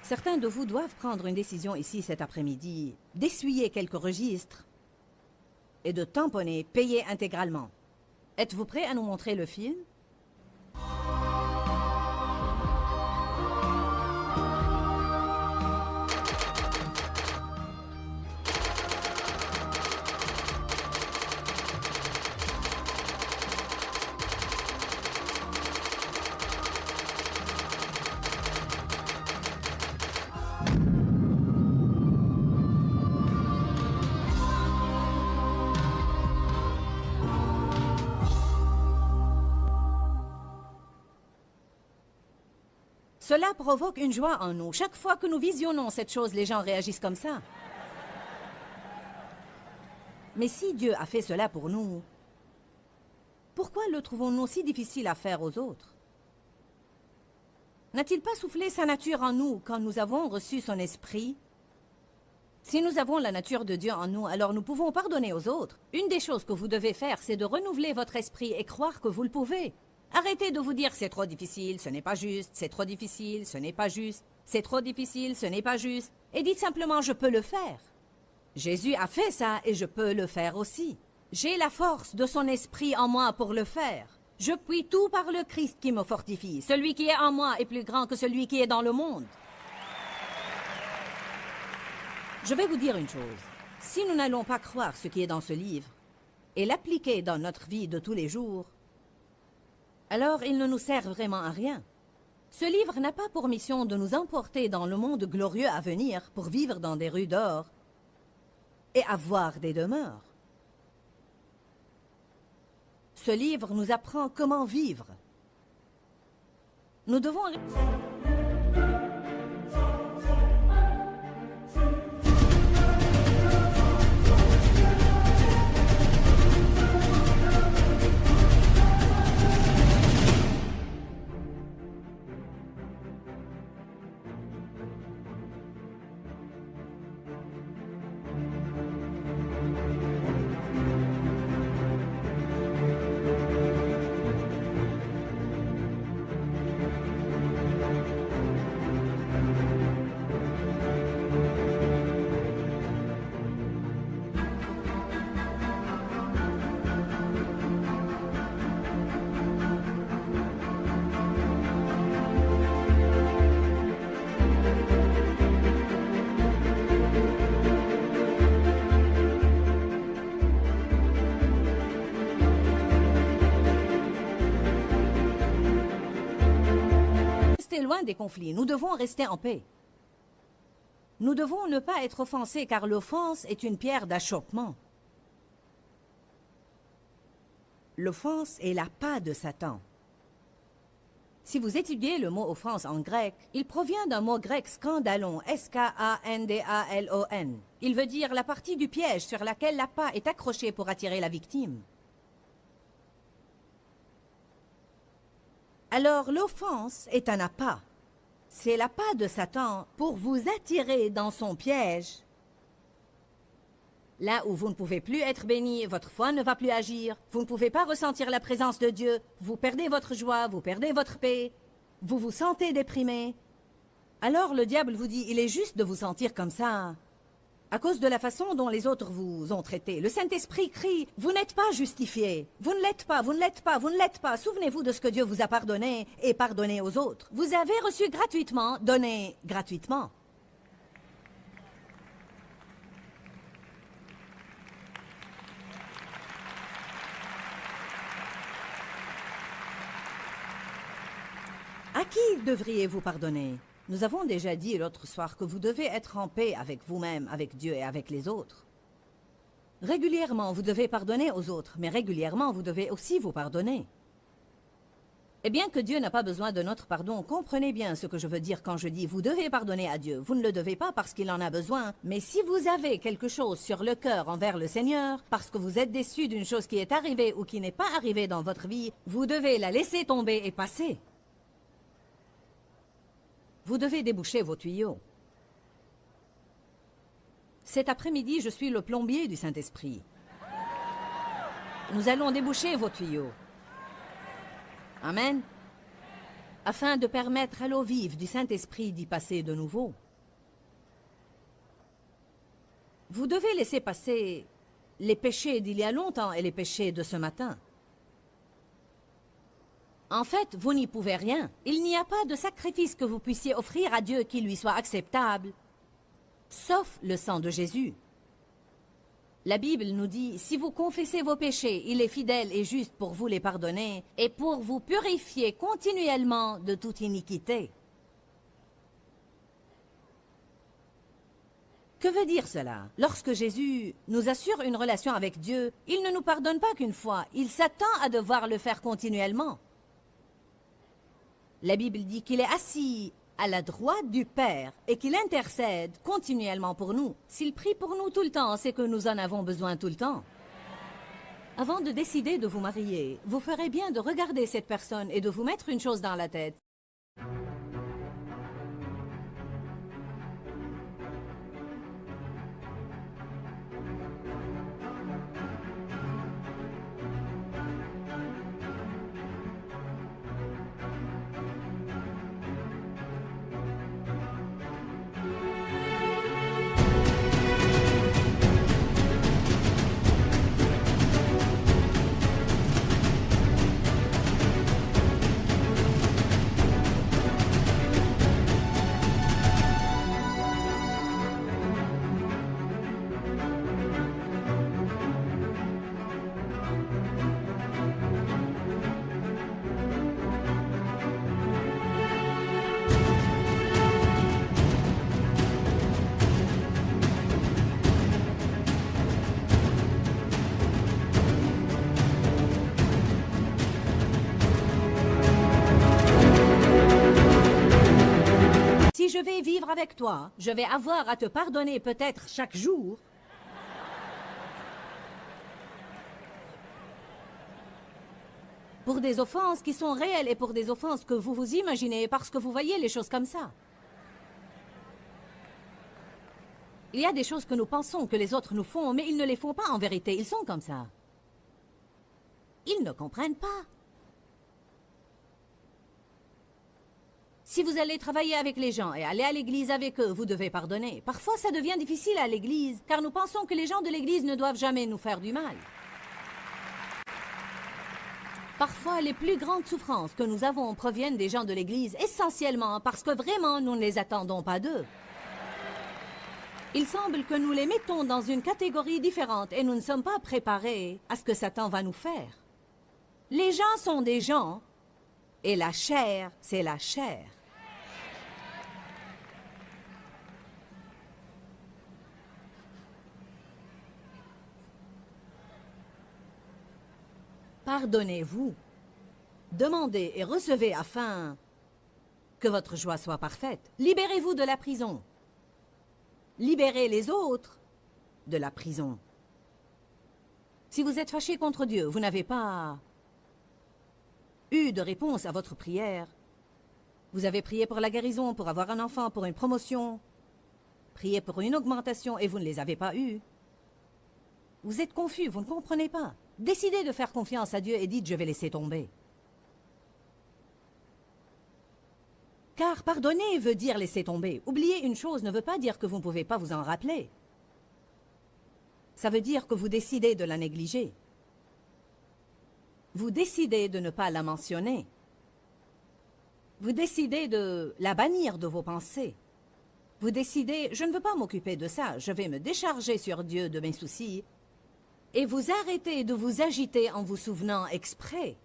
Certains de vous doivent prendre une décision ici cet après-midi, d'essuyer quelques registres et de tamponner, payer intégralement. Êtes-vous prêts à nous montrer le film? Cela provoque une joie en nous. Chaque fois que nous visionnons cette chose, les gens réagissent comme ça. Mais si Dieu a fait cela pour nous, pourquoi le trouvons-nous si difficile à faire aux autres? N'a-t-il pas soufflé sa nature en nous quand nous avons reçu son esprit? Si nous avons la nature de Dieu en nous, alors nous pouvons pardonner aux autres. Une des choses que vous devez faire, c'est de renouveler votre esprit et croire que vous le pouvez. Arrêtez de vous dire « c'est trop difficile, ce n'est pas juste, c'est trop difficile, ce n'est pas juste, c'est trop difficile, ce n'est pas juste » et dites simplement « je peux le faire ». Jésus a fait ça et je peux le faire aussi. J'ai la force de son esprit en moi pour le faire. Je puis tout par le Christ qui me fortifie. Celui qui est en moi est plus grand que celui qui est dans le monde. Je vais vous dire une chose. Si nous n'allons pas croire ce qui est dans ce livre et l'appliquer dans notre vie de tous les jours, alors il ne nous sert vraiment à rien. Ce livre n'a pas pour mission de nous emporter dans le monde glorieux à venir pour vivre dans des rues d'or et avoir des demeures. Ce livre nous apprend comment vivre. Nous devons... loin des conflits. Nous devons rester en paix. Nous devons ne pas être offensés car l'offense est une pierre d'achoppement. L'offense est la patte de Satan. Si vous étudiez le mot offense en grec, il provient d'un mot grec scandalon, S-K-A-N-D-A-L-O-N. Il veut dire la partie du piège sur laquelle l'appât est accroché pour attirer la victime. Alors l'offense est un appât. C'est l'appât de Satan pour vous attirer dans son piège. Là où vous ne pouvez plus être béni, votre foi ne va plus agir, vous ne pouvez pas ressentir la présence de Dieu, vous perdez votre joie, vous perdez votre paix, vous vous sentez déprimé. Alors le diable vous dit, il est juste de vous sentir comme ça, à cause de la façon dont les autres vous ont traité. Le Saint-Esprit crie, vous n'êtes pas justifié, vous ne l'êtes pas, vous ne l'êtes pas, vous ne l'êtes pas. Souvenez-vous de ce que Dieu vous a pardonné et pardonné aux autres. Vous avez reçu gratuitement, donné gratuitement. qui devriez-vous pardonner? Nous avons déjà dit l'autre soir que vous devez être en paix avec vous-même, avec Dieu et avec les autres. Régulièrement, vous devez pardonner aux autres, mais régulièrement, vous devez aussi vous pardonner. Et bien que Dieu n'a pas besoin de notre pardon, comprenez bien ce que je veux dire quand je dis « vous devez pardonner à Dieu ». Vous ne le devez pas parce qu'il en a besoin, mais si vous avez quelque chose sur le cœur envers le Seigneur, parce que vous êtes déçu d'une chose qui est arrivée ou qui n'est pas arrivée dans votre vie, vous devez la laisser tomber et passer. Vous devez déboucher vos tuyaux. Cet après-midi, je suis le plombier du Saint-Esprit. Nous allons déboucher vos tuyaux. Amen. Afin de permettre à l'eau vive du Saint-Esprit d'y passer de nouveau. Vous devez laisser passer les péchés d'il y a longtemps et les péchés de ce matin. En fait, vous n'y pouvez rien. Il n'y a pas de sacrifice que vous puissiez offrir à Dieu qui lui soit acceptable, sauf le sang de Jésus. La Bible nous dit, si vous confessez vos péchés, il est fidèle et juste pour vous les pardonner et pour vous purifier continuellement de toute iniquité. Que veut dire cela? Lorsque Jésus nous assure une relation avec Dieu, il ne nous pardonne pas qu'une fois, il s'attend à devoir le faire continuellement. La Bible dit qu'il est assis à la droite du Père et qu'il intercède continuellement pour nous. S'il prie pour nous tout le temps, c'est que nous en avons besoin tout le temps. Avant de décider de vous marier, vous ferez bien de regarder cette personne et de vous mettre une chose dans la tête. Si je vais vivre avec toi, je vais avoir à te pardonner peut-être chaque jour. Pour des offenses qui sont réelles et pour des offenses que vous vous imaginez parce que vous voyez les choses comme ça. Il y a des choses que nous pensons que les autres nous font, mais ils ne les font pas en vérité, ils sont comme ça. Ils ne comprennent pas. Si vous allez travailler avec les gens et aller à l'église avec eux, vous devez pardonner. Parfois, ça devient difficile à l'église, car nous pensons que les gens de l'église ne doivent jamais nous faire du mal. Parfois, les plus grandes souffrances que nous avons proviennent des gens de l'église, essentiellement parce que vraiment, nous ne les attendons pas d'eux. Il semble que nous les mettons dans une catégorie différente et nous ne sommes pas préparés à ce que Satan va nous faire. Les gens sont des gens et la chair, c'est la chair. Pardonnez-vous, demandez et recevez afin que votre joie soit parfaite. Libérez-vous de la prison. Libérez les autres de la prison. Si vous êtes fâché contre Dieu, vous n'avez pas eu de réponse à votre prière. Vous avez prié pour la guérison, pour avoir un enfant, pour une promotion, prié pour une augmentation et vous ne les avez pas eues. Vous êtes confus, vous ne comprenez pas. Décidez de faire confiance à Dieu et dites « je vais laisser tomber ». Car pardonner veut dire laisser tomber. Oublier une chose ne veut pas dire que vous ne pouvez pas vous en rappeler. Ça veut dire que vous décidez de la négliger. Vous décidez de ne pas la mentionner. Vous décidez de la bannir de vos pensées. Vous décidez « je ne veux pas m'occuper de ça, je vais me décharger sur Dieu de mes soucis ». Et vous arrêtez de vous agiter en vous souvenant exprès.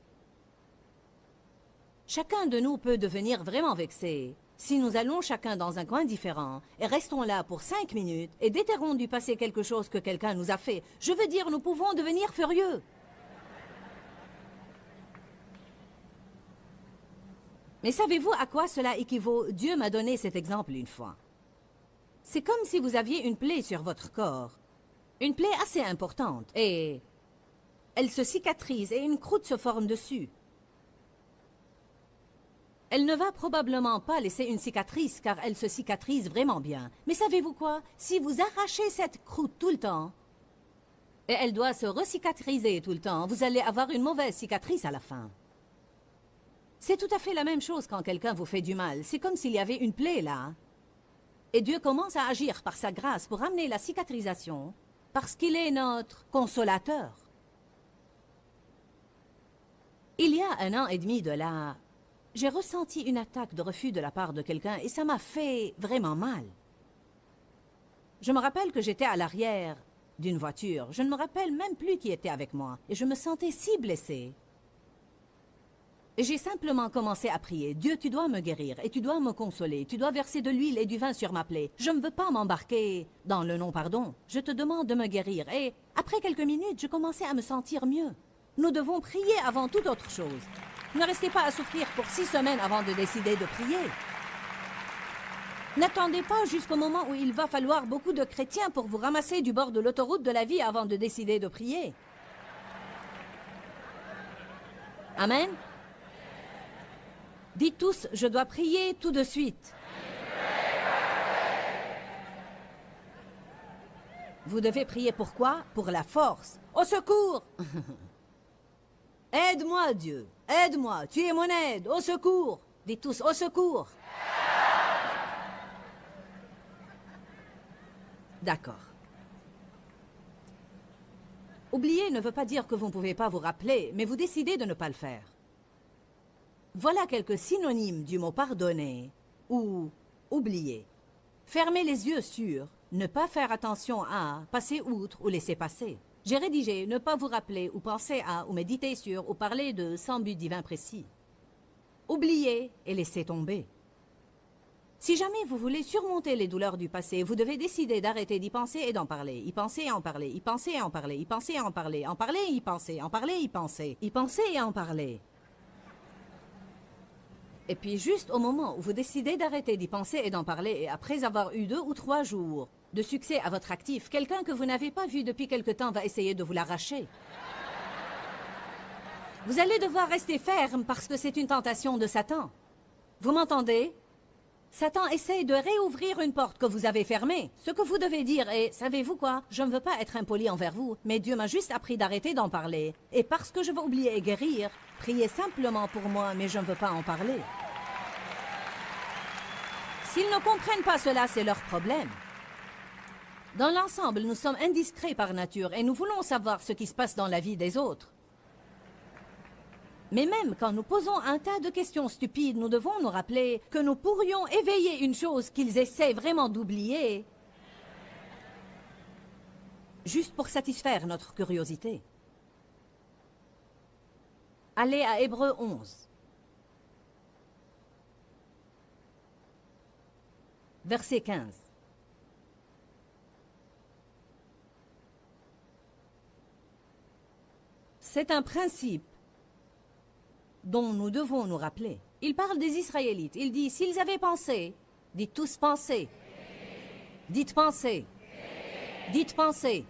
Chacun de nous peut devenir vraiment vexé si nous allons chacun dans un coin différent et restons là pour 5 minutes et déterrons du passé quelque chose que quelqu'un nous a fait. Je veux dire, nous pouvons devenir furieux. Mais savez-vous à quoi cela équivaut? Dieu m'a donné cet exemple une fois. C'est comme si vous aviez une plaie sur votre corps. Une plaie assez importante. Et elle se cicatrise et une croûte se forme dessus. Elle ne va probablement pas laisser une cicatrice car elle se cicatrise vraiment bien. Mais savez-vous quoi? Si vous arrachez cette croûte tout le temps, et elle doit se recicatriser tout le temps, vous allez avoir une mauvaise cicatrice à la fin. C'est tout à fait la même chose quand quelqu'un vous fait du mal. C'est comme s'il y avait une plaie là. Et Dieu commence à agir par sa grâce pour amener la cicatrisation, parce qu'il est notre consolateur. Il y a 1 an et demi de là, j'ai ressenti une attaque de refus de la part de quelqu'un et ça m'a fait vraiment mal. Je me rappelle que j'étais à l'arrière d'une voiture. Je ne me rappelle même plus qui était avec moi et je me sentais si blessée. Et j'ai simplement commencé à prier. Dieu, tu dois me guérir et tu dois me consoler. Tu dois verser de l'huile et du vin sur ma plaie. Je ne veux pas m'embarquer dans le non-pardon. Je te demande de me guérir. Et après quelques minutes, je commençais à me sentir mieux. Nous devons prier avant toute autre chose. Ne restez pas à souffrir pour 6 semaines avant de décider de prier. N'attendez pas jusqu'au moment où il va falloir beaucoup de chrétiens pour vous ramasser du bord de l'autoroute de la vie avant de décider de prier. Amen. Dites tous, je dois prier tout de suite. Vous devez prier pourquoi? Pour la force. Au secours! Aide-moi, Dieu. Aide-moi. Tu es mon aide. Au secours. Dites tous, au secours. D'accord. Oublier ne veut pas dire que vous ne pouvez pas vous rappeler, mais vous décidez de ne pas le faire. Voilà quelques synonymes du mot pardonner ou oublier. Fermer les yeux sur, ne pas faire attention à, passer outre ou laisser passer. J'ai rédigé ne pas vous rappeler ou penser à ou méditer sur ou parler de sans but divin précis. Oublier et laisser tomber. Si jamais vous voulez surmonter les douleurs du passé, vous devez décider d'arrêter d'y penser et d'en parler. Y penser et en parler, y penser et en parler, y penser et en parler, en parler et y penser, en parler et y penser, y penser et en parler. Et puis juste au moment où vous décidez d'arrêter d'y penser et d'en parler, et après avoir eu 2 ou 3 jours de succès à votre actif, quelqu'un que vous n'avez pas vu depuis quelque temps va essayer de vous l'arracher. Vous allez devoir rester ferme parce que c'est une tentation de Satan. Vous m'entendez? Satan essaie de réouvrir une porte que vous avez fermée. Ce que vous devez dire est, savez-vous quoi? Je ne veux pas être impoli envers vous, mais Dieu m'a juste appris d'arrêter d'en parler. Et parce que je veux oublier et guérir, priez simplement pour moi, mais je ne veux pas en parler. S'ils ne comprennent pas cela, c'est leur problème. Dans l'ensemble, nous sommes indiscrets par nature et nous voulons savoir ce qui se passe dans la vie des autres. Mais même quand nous posons un tas de questions stupides, nous devons nous rappeler que nous pourrions éveiller une chose qu'ils essaient vraiment d'oublier, juste pour satisfaire notre curiosité. Allez à Hébreux 11. Verset 15. C'est un principe dont nous devons nous rappeler. Il parle des Israélites. Il dit, s'ils avaient pensé, dites tous penser. Dites penser. Dites penser.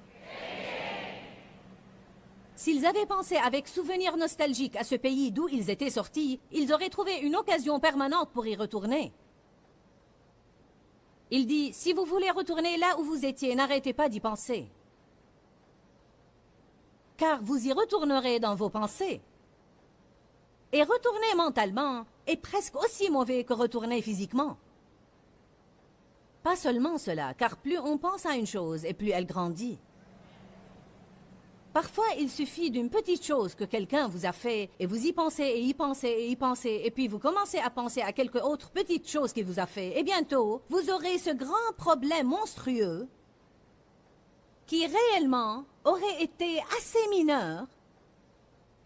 S'ils avaient pensé avec souvenir nostalgique à ce pays d'où ils étaient sortis, ils auraient trouvé une occasion permanente pour y retourner. Il dit, si vous voulez retourner là où vous étiez, n'arrêtez pas d'y penser. Car vous y retournerez dans vos pensées. Et retourner mentalement est presque aussi mauvais que retourner physiquement. Pas seulement cela, car plus on pense à une chose et plus elle grandit. Parfois, il suffit d'une petite chose que quelqu'un vous a fait, et vous y pensez, et y pensez, et y pensez, et puis vous commencez à penser à quelque autre petite chose qu'il vous a fait, et bientôt, vous aurez ce grand problème monstrueux qui réellement aurait été assez mineur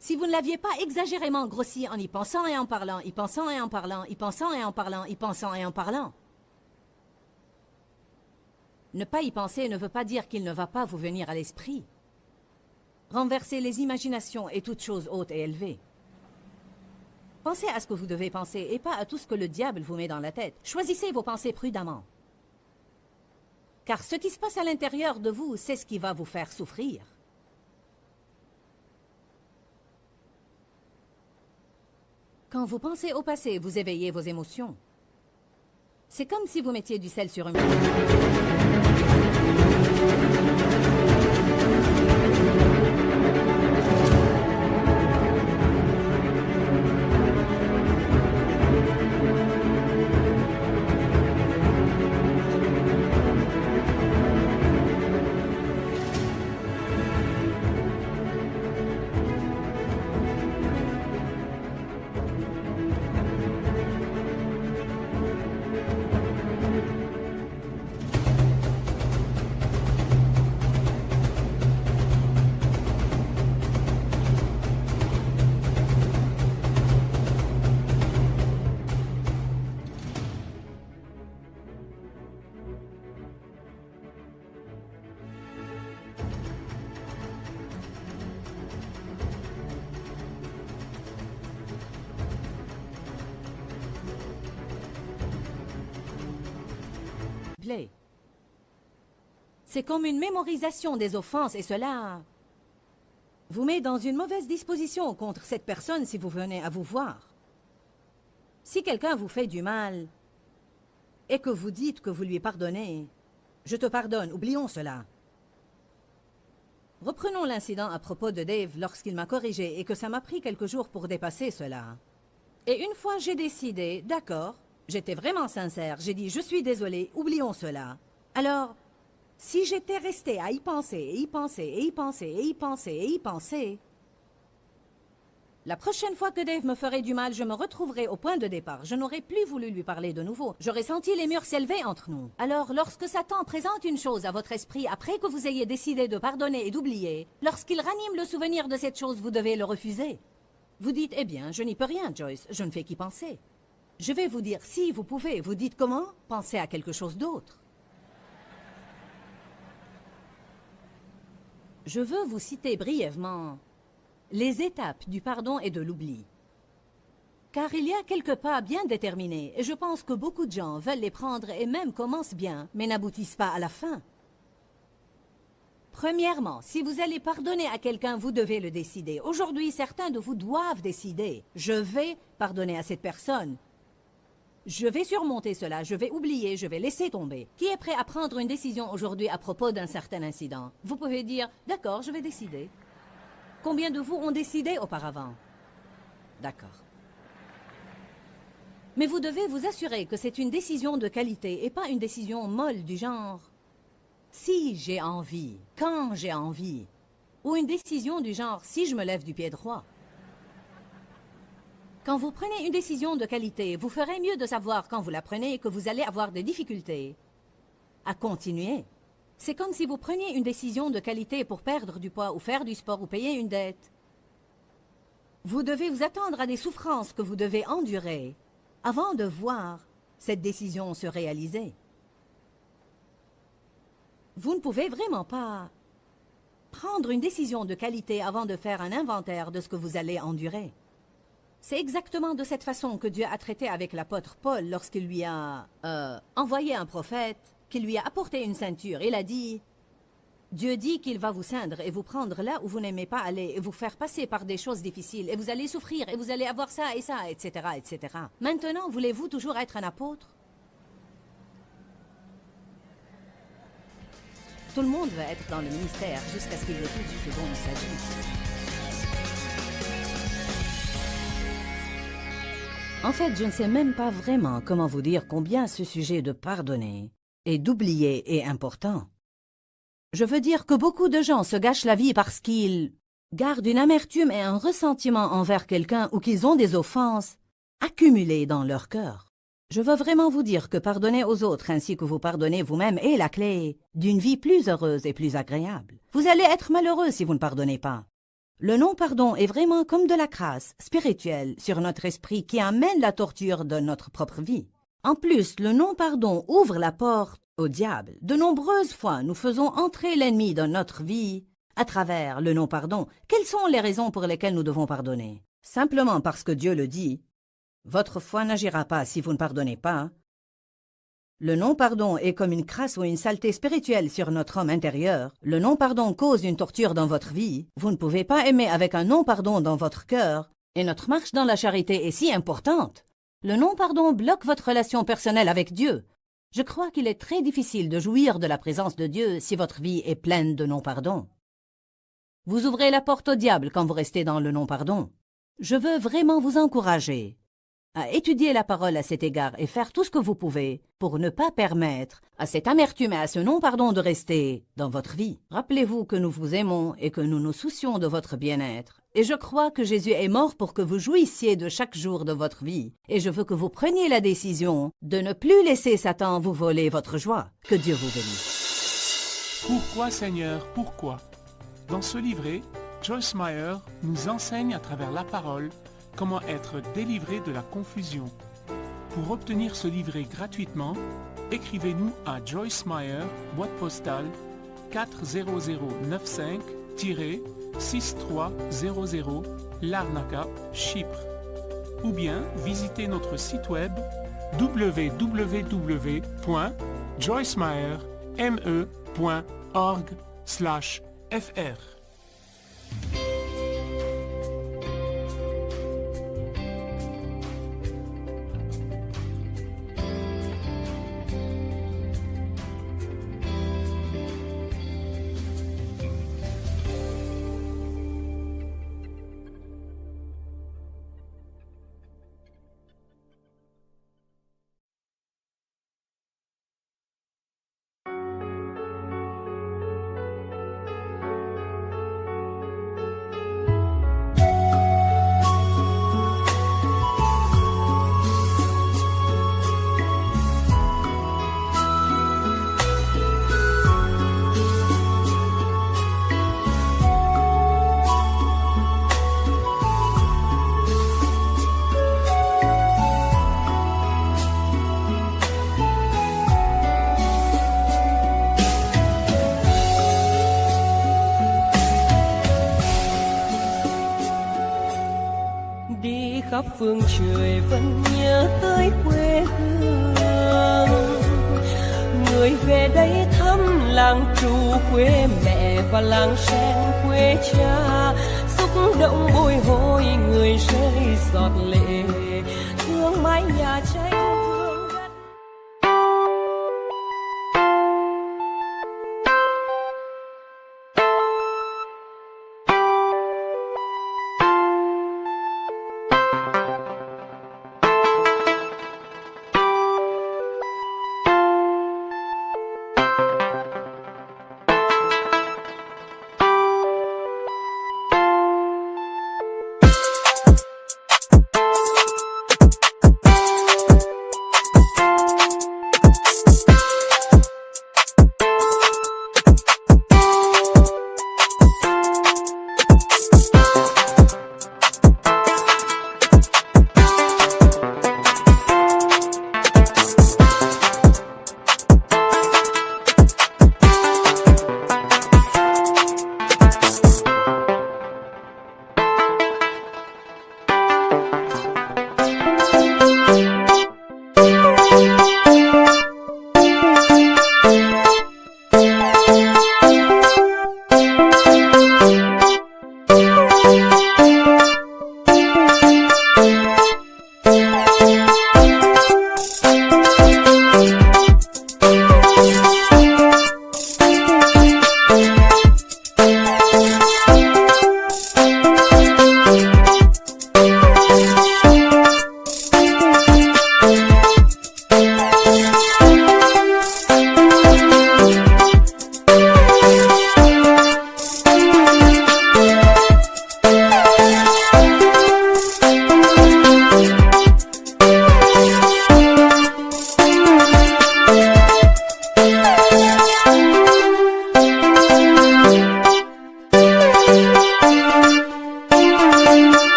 Si vous ne l'aviez pas exagérément grossi en y pensant et en parlant, y pensant et en parlant, y pensant et en parlant, y pensant et en parlant. Ne pas y penser ne veut pas dire qu'il ne va pas vous venir à l'esprit. Renversez les imaginations et toutes choses hautes et élevées. Pensez à ce que vous devez penser et pas à tout ce que le diable vous met dans la tête. Choisissez vos pensées prudemment. Car ce qui se passe à l'intérieur de vous, c'est ce qui va vous faire souffrir. Quand vous pensez au passé, vous éveillez vos émotions. C'est comme si vous mettiez du sel sur un... C'est comme une mémorisation des offenses et cela vous met dans une mauvaise disposition contre cette personne si vous venez à vous voir. Si quelqu'un vous fait du mal et que vous dites que vous lui pardonnez, je te pardonne, oublions cela. Reprenons l'incident à propos de Dave lorsqu'il m'a corrigé et que ça m'a pris quelques jours pour dépasser cela. Et une fois j'ai décidé, d'accord, j'étais vraiment sincère, j'ai dit je suis désolé, oublions cela. Alors, si j'étais resté à y penser, et y penser, et y penser, et y penser, et y penser, la prochaine fois que Dave me ferait du mal, je me retrouverais au point de départ. Je n'aurais plus voulu lui parler de nouveau. J'aurais senti les murs s'élever entre nous. Alors, lorsque Satan présente une chose à votre esprit après que vous ayez décidé de pardonner et d'oublier, lorsqu'il ranime le souvenir de cette chose, vous devez le refuser. Vous dites, eh bien, je n'y peux rien, Joyce, je ne fais qu'y penser. Je vais vous dire, si vous pouvez, vous dites comment? Pensez à quelque chose d'autre. Je veux vous citer brièvement les étapes du pardon et de l'oubli. Car il y a quelques pas bien déterminés, et je pense que beaucoup de gens veulent les prendre et même commencent bien, mais n'aboutissent pas à la fin. Premièrement, si vous allez pardonner à quelqu'un, vous devez le décider. Aujourd'hui, certains de vous doivent décider. Je vais pardonner à cette personne. Je vais surmonter cela, je vais oublier, je vais laisser tomber. Qui est prêt à prendre une décision aujourd'hui à propos d'un certain incident? Vous pouvez dire, d'accord, je vais décider. Combien de vous ont décidé auparavant? D'accord. Mais vous devez vous assurer que c'est une décision de qualité et pas une décision molle du genre « si j'ai envie, quand j'ai envie » ou une décision du genre « si je me lève du pied droit ». Quand vous prenez une décision de qualité, vous ferez mieux de savoir quand vous la prenez que vous allez avoir des difficultés à continuer. C'est comme si vous preniez une décision de qualité pour perdre du poids ou faire du sport ou payer une dette. Vous devez vous attendre à des souffrances que vous devez endurer avant de voir cette décision se réaliser. Vous ne pouvez vraiment pas prendre une décision de qualité avant de faire un inventaire de ce que vous allez endurer. C'est exactement de cette façon que Dieu a traité avec l'apôtre Paul lorsqu'il lui a envoyé un prophète, qu'il lui a apporté une ceinture. Il a dit, Dieu dit qu'il va vous ceindre et vous prendre là où vous n'aimez pas aller et vous faire passer par des choses difficiles et vous allez souffrir et vous allez avoir ça, etc., etc. Maintenant, voulez-vous toujours être un apôtre? Tout le monde veut être dans le ministère jusqu'à ce qu'il retrouve ce dont il s'agit. En fait, je ne sais même pas vraiment comment vous dire combien ce sujet de pardonner et d'oublier est important. Je veux dire que beaucoup de gens se gâchent la vie parce qu'ils gardent une amertume et un ressentiment envers quelqu'un ou qu'ils ont des offenses accumulées dans leur cœur. Je veux vraiment vous dire que pardonner aux autres ainsi que vous pardonnez vous-même est la clé d'une vie plus heureuse et plus agréable. Vous allez être malheureux si vous ne pardonnez pas. Le non-pardon est vraiment comme de la crasse spirituelle sur notre esprit qui amène la torture de notre propre vie. En plus, le non-pardon ouvre la porte au diable. De nombreuses fois, nous faisons entrer l'ennemi dans notre vie à travers le non-pardon. Quelles sont les raisons pour lesquelles nous devons pardonner? Simplement parce que Dieu le dit. Votre foi n'agira pas si vous ne pardonnez pas. Le non-pardon est comme une crasse ou une saleté spirituelle sur notre homme intérieur. Le non-pardon cause une torture dans votre vie. Vous ne pouvez pas aimer avec un non-pardon dans votre cœur. Et notre marche dans la charité est si importante. Le non-pardon bloque votre relation personnelle avec Dieu. Je crois qu'il est très difficile de jouir de la présence de Dieu si votre vie est pleine de non-pardon. Vous ouvrez la porte au diable quand vous restez dans le non-pardon. Je veux vraiment vous encourager à étudier la parole à cet égard et faire tout ce que vous pouvez pour ne pas permettre à cette amertume et à ce non-pardon de rester dans votre vie. Rappelez-vous que nous vous aimons et que nous nous soucions de votre bien-être. Et je crois que Jésus est mort pour que vous jouissiez de chaque jour de votre vie. Et je veux que vous preniez la décision de ne plus laisser Satan vous voler votre joie. Que Dieu vous bénisse. Pourquoi, Seigneur, pourquoi? Dans ce livret, Joyce Meyer nous enseigne à travers la parole comment être délivré de la confusion. Pour obtenir ce livret gratuitement, écrivez-nous à Joyce Meyer, boîte postale 40095-6300 Larnaca, Chypre. Ou bien visitez notre site web www.joycemeyer.org/fr. khắp phương trời vẫn nhớ tới quê hương. Người về đây thăm làng trù quê mẹ và làng sen quê cha, xúc động bồi hồi người rơi giọt lệ thương mái nhà tranh.